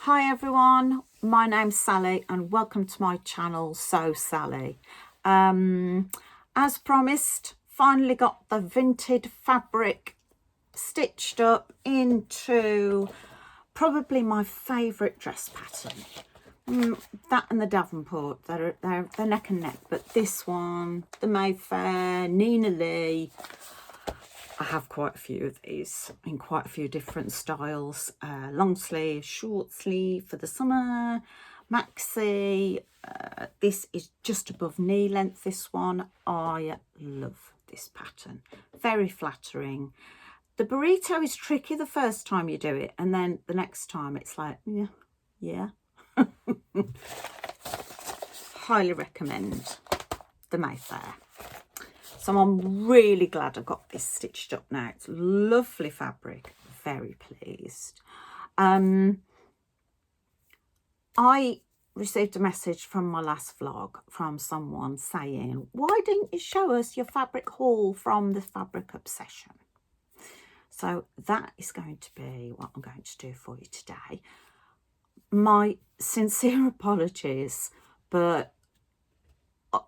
Hi everyone, my name's Sally and welcome to my channel, So Sally. As promised, finally got the vintage fabric stitched up into probably my favourite dress pattern. That and the Davenport, they're neck and neck, but this one, the Mayfair, Nina Lee, I have quite a few of these in quite a few different styles. Long sleeve, short sleeve for the summer, maxi. This is just above knee length, this one. I love this pattern. Very flattering. The burrito is tricky the first time you do it, and then the next time it's like, yeah. Highly recommend the Mayfair. So I'm really glad I got this stitched up now. It's lovely fabric. Very pleased. I received a message from my last vlog from someone saying, why didn't you show us your fabric haul from the Fabric Obsession? So that is going to be what I'm going to do for you today. My sincere apologies, but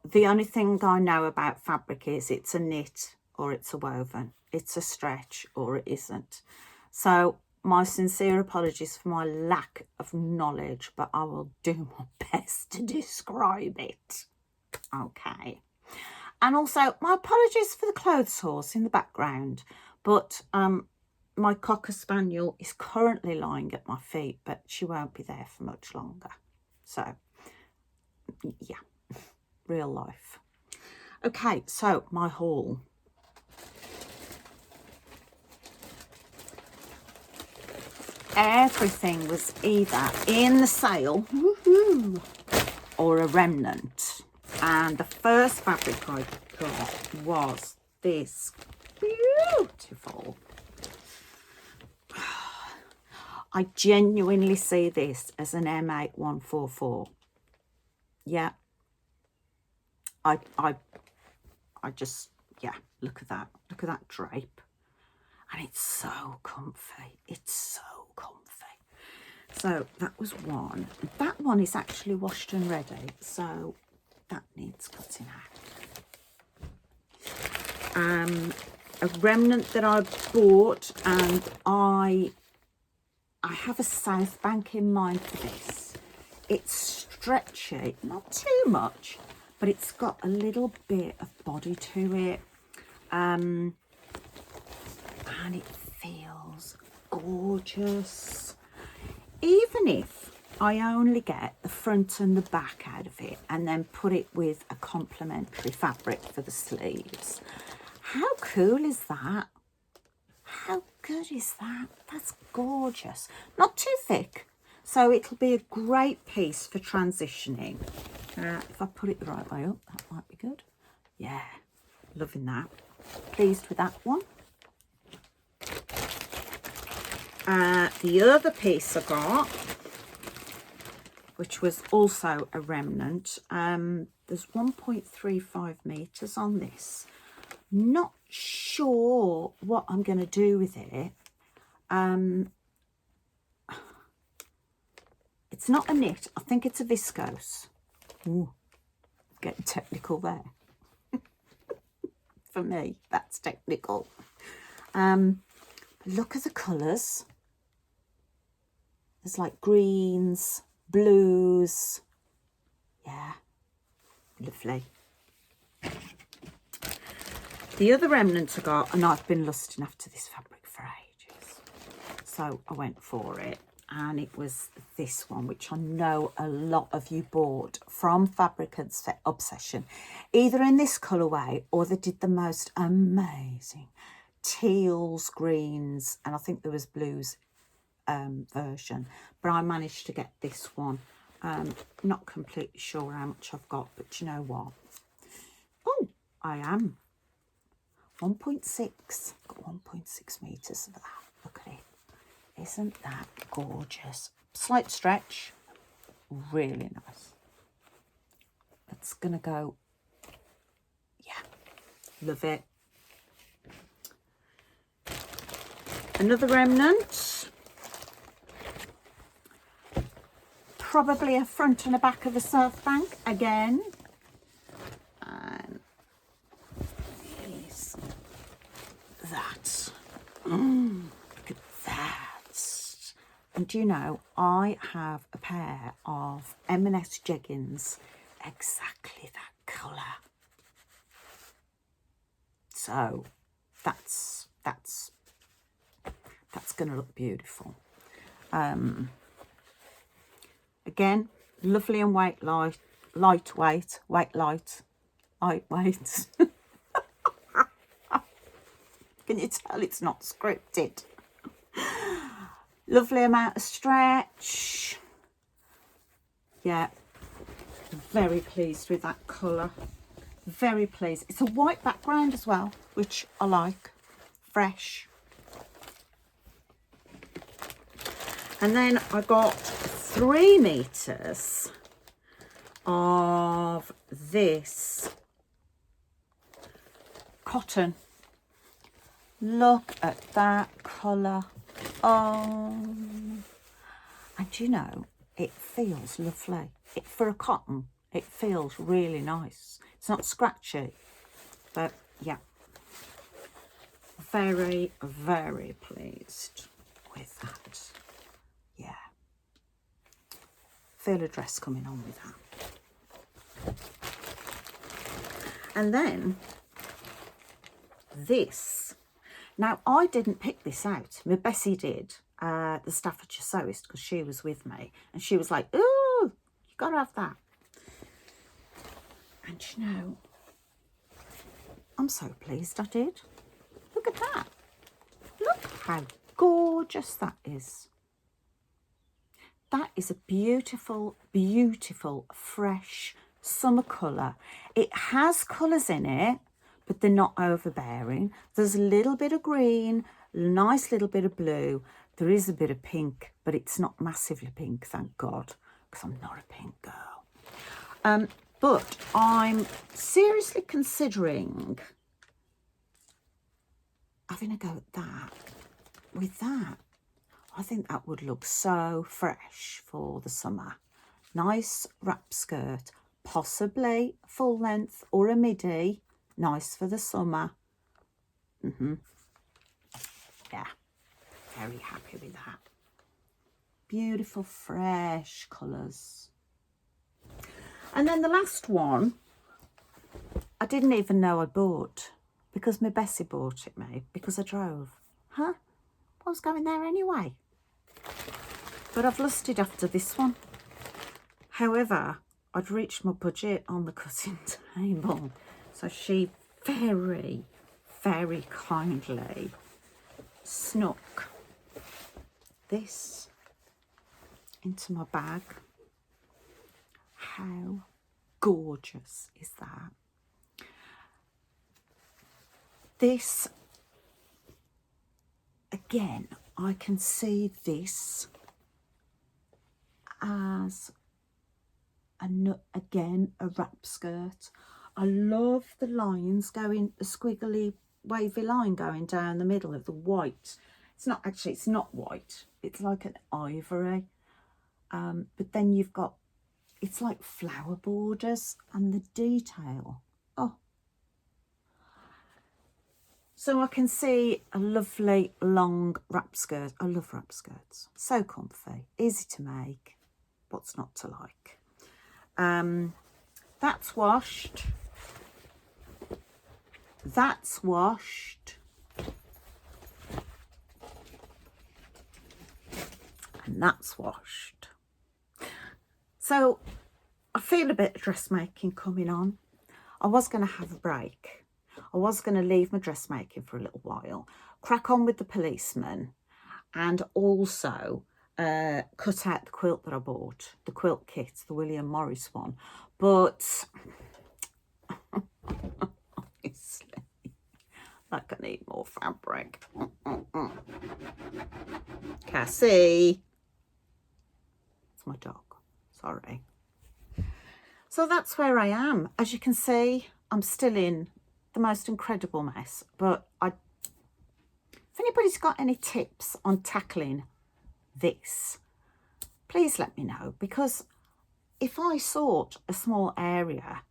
the only thing I know about fabric is it's a knit or it's a woven. It's a stretch or it isn't. So my sincere apologies for my lack of knowledge, but I will do my best to describe it. Okay. And also my apologies for the clothes horse in the background, but my Cocker Spaniel is currently lying at my feet, but she won't be there for much longer. So yeah. Real life. Okay, so my haul. Everything was either in the sale or a remnant. And the first fabric I got was this beautiful. I genuinely see this as an M8144. Yeah. I just, yeah, look at that drape, and it's so comfy. It's so comfy. So that was one. That one is actually washed and ready, so that needs cutting out. A remnant that I bought, and I have a South Bank in mind for this. It's stretchy, not too much, but it's got a little bit of body to it, and it feels gorgeous. Even if I only get the front and the back out of it and then put it with a complementary fabric for the sleeves. How cool is that? How good is that? That's gorgeous. Not too thick, so it'll be a great piece for transitioning. If I put it the right way up, that might be good. Yeah, loving that. Pleased with that one. The other piece I got, which was also a remnant, there's 1.35 meters on this. Not sure what I'm going to do with it. It's not a knit. I think it's a viscose. Ooh, getting technical there. For me, that's technical. Look at the colours. There's like greens, blues. Yeah, lovely. The other remnant I got, and I've been lusting after this fabric for ages, so I went for it. And it was this one, which I know a lot of you bought from Fabric Obsession, either in this colourway or they did the most amazing teals, greens, and I think there was blues version, but I managed to get this one. Not completely sure how much I've got, but you know what? Oh, I am 1.6. Got 1.6 meters of that. Look at it. Isn't that gorgeous? Slight stretch, really nice. That's gonna go, yeah, love it. Another remnant. probably a front and a back of a surf bank again. And here's that. Look at that. And do you know, I have a pair of M&S jeggings, exactly that colour. So that's going to look beautiful. Again, lovely and lightweight. Can you tell it's not scripted? Lovely amount of stretch. Yeah, very pleased with that colour. Very pleased. It's a white background as well, which I like. Fresh. And then I got 3 meters of this cotton. Look at that colour. Oh, and you know, it feels lovely. For a cotton, it feels really nice. It's not scratchy, but yeah, very, very pleased with that. Yeah, feel a dress coming on with that. And then this. Now, I didn't pick this out. My Bessie did, the Staffordshire sewist, because she was with me. And she was like, ooh, you got to have that. And you know, I'm so pleased I did. Look at that. Look how gorgeous that is. That is a beautiful, beautiful, fresh summer colour. It has colours in it, but they're not overbearing. There's a little bit of green, a nice little bit of blue. There is a bit of pink, but it's not massively pink, thank God, because I'm not a pink girl. But I'm seriously considering having a go at that. With that, I think that would look so fresh for the summer. Nice wrap skirt, possibly full length or a midi. Nice for the summer. Yeah, very happy with that. Beautiful, fresh colours. And then the last one, I didn't even know I bought, because my Bessie bought it me, because I drove. Huh? I was going there anyway. But I've lusted after this one. However, I'd reached my budget on the cutting table. So she very, very kindly snuck this into my bag. How gorgeous is that? This, again, I can see this as again a wrap skirt. I love the lines going, the squiggly wavy line going down the middle of the white. It's not actually, it's not white, it's like an ivory, but then you've got, it's like flower borders and the detail. Oh, so I can see a lovely long wrap skirt. I love wrap skirts, so comfy, easy to make. What's not to like? That's washed. That's washed. And that's washed. So I feel a bit of dressmaking coming on. I was going to have a break. I was going to leave my dressmaking for a little while, crack on with the policeman, and also cut out the quilt that I bought, the quilt kit, the William Morris one. But obviously, like, I need more fabric. Cassie. It's my dog. Sorry. So that's where I am. As you can see, I'm still in the most incredible mess. But if anybody's got any tips on tackling this, please let me know, because if I sort a small area,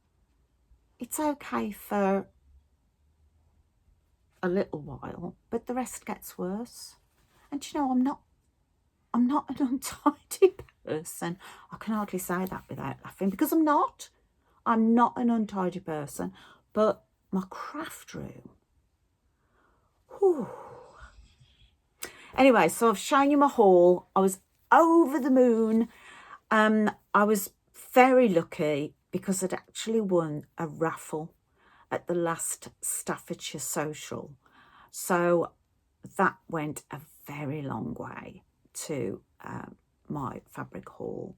it's okay for a little while, but the rest gets worse. And you know, I'm not an untidy person. I can hardly say that without laughing, because I'm not an untidy person. But my craft room, whew. Anyway, so I've shown you my haul. I was over the moon. I was very lucky because I'd actually won a raffle at the last Staffordshire Social. So that went a very long way to my fabric haul.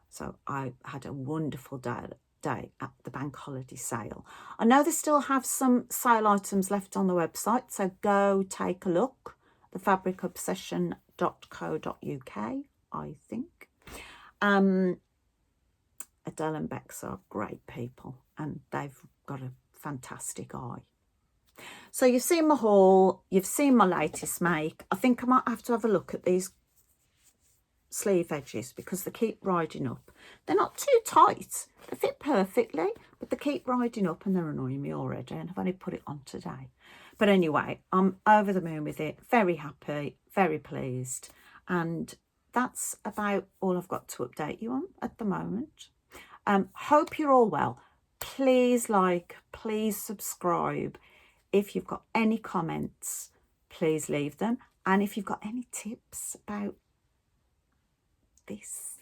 So I had a wonderful day at the bank holiday sale. I know they still have some sale items left on the website, so go take a look. thefabricobsession.co.uk, I think. Adele and Bex are great people, and they've got a fantastic eye. So you've seen my haul, you've seen my latest make. I think I might have to have a look at these sleeve edges because they keep riding up. They're not too tight, they fit perfectly, but they keep riding up and they're annoying me already, and I've only put it on today. But anyway, I'm over the moon with it, very happy, very pleased, and that's about all I've got to update you on at the moment. Hope you're all well. Please like, please subscribe. If you've got any comments, please leave them. And if you've got any tips about this.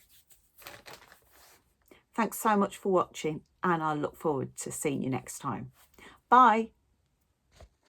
Thanks so much for watching, and I look forward to seeing you next time. Bye.